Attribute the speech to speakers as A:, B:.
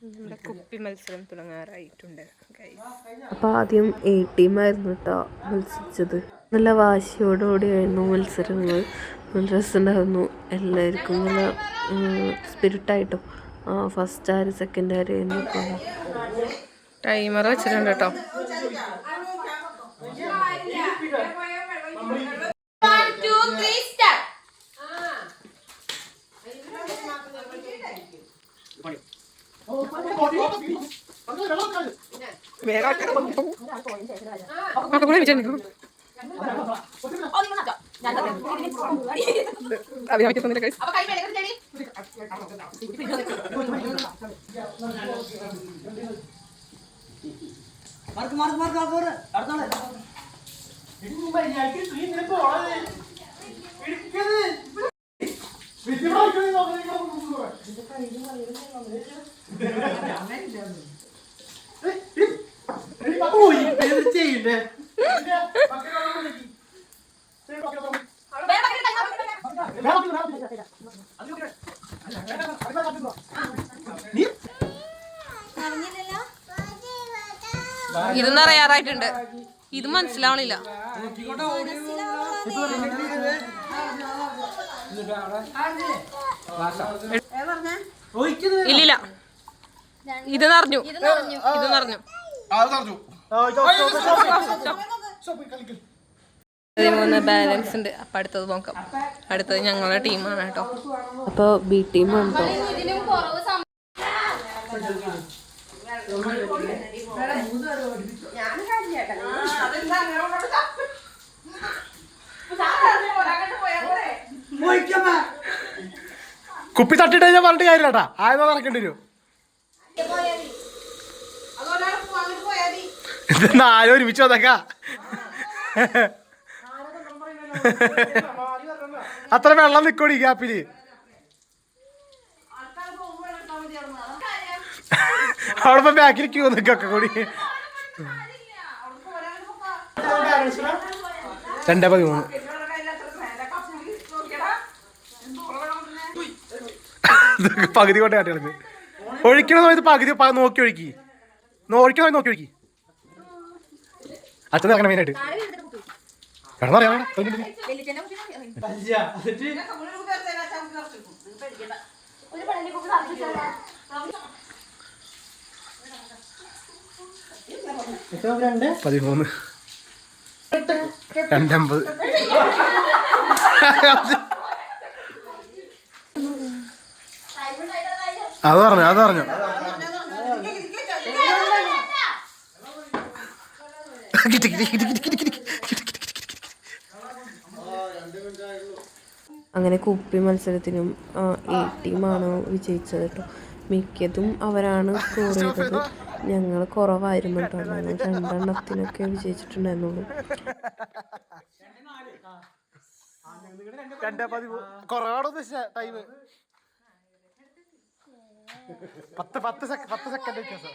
A: നമ്മുടെ കുപ്പി മത്സരം തുടങ്ങാറായിട്ടുണ്ട്.
B: അപ്പോൾ ആദ്യം A ടീമായിരുന്നു കേട്ടോ മത്സരിച്ചത്. നല്ല വാശിയോടുകൂടിയായിരുന്നു മത്സരങ്ങൾ. രസമുണ്ടായിരുന്നു. എല്ലാവർക്കും നല്ല സ്പിരിറ്റായിട്ടും ഫസ്റ്റ് ആര് സെക്കൻഡ് ആര് എന്നൊക്കെ
A: ടൈമർ വെച്ചിട്ടുണ്ട് കേട്ടോ. ഇത് നിറയാറായിട്ടുണ്ട്. ഇത് മനസ്സിലാവണില്ല. ഇല്ലില്ല, ഇത് നിറഞ്ഞു. ഇത് നിറഞ്ഞു. 13 ബാലൻസ് ഉണ്ട്. അപ്പൊ അടുത്തത് നോക്കാം. അടുത്തത് ഞങ്ങളുടെ ടീമാണ് കേട്ടോ.
B: അപ്പോൾ B ടീമാണ് കേട്ടോ.
C: കുപ്പി തട്ടിട്ട് ഞാൻ പറഞ്ഞിട്ട് കാര്യമില്ല. ആയതോ നടക്കേണ്ടി വരും. ഇതെന്നാ ആരും ഒരുമിച്ച് വന്നേക്കാ. അത്ര വെള്ളം നിക്കോടി ഗ്യാപ്പില്. അവിടെ ഇപ്പൊ ബാക്കിൽ ക്യൂ നിക്കൊക്കെ കൂടി. 2:13 പകുതി കൊണ്ട് കാട്ടികളത്. ഒഴിക്കണ സമയത്ത് പകുതി നോക്കി ഒഴിക്കി. ഒഴിക്കണ സമയത്ത് നോക്കി ഒഴിക്കി. അച്ഛൻ ഇറങ്ങണം മെയിനായിട്ട്. കിടന്നറിയാം. പതിമൂന്ന് 2:50 അത് പറഞ്ഞു
B: അങ്ങനെ കുപ്പി മത്സരത്തിനും A ടീമാണ് വിജയിച്ചത് കേട്ടോ. മിക്കതും അവരാണ് സ്കോർ ചെയ്തത്. ഞങ്ങൾ കുറവായിരുന്നു കേട്ടോ. ഞങ്ങൾ 2 എണ്ണത്തിനൊക്കെ വിജയിച്ചിട്ടുണ്ടായിരുന്നുള്ളൂ.
C: പത്ത് സെക്കൻഡ് വ്യത്യാസം.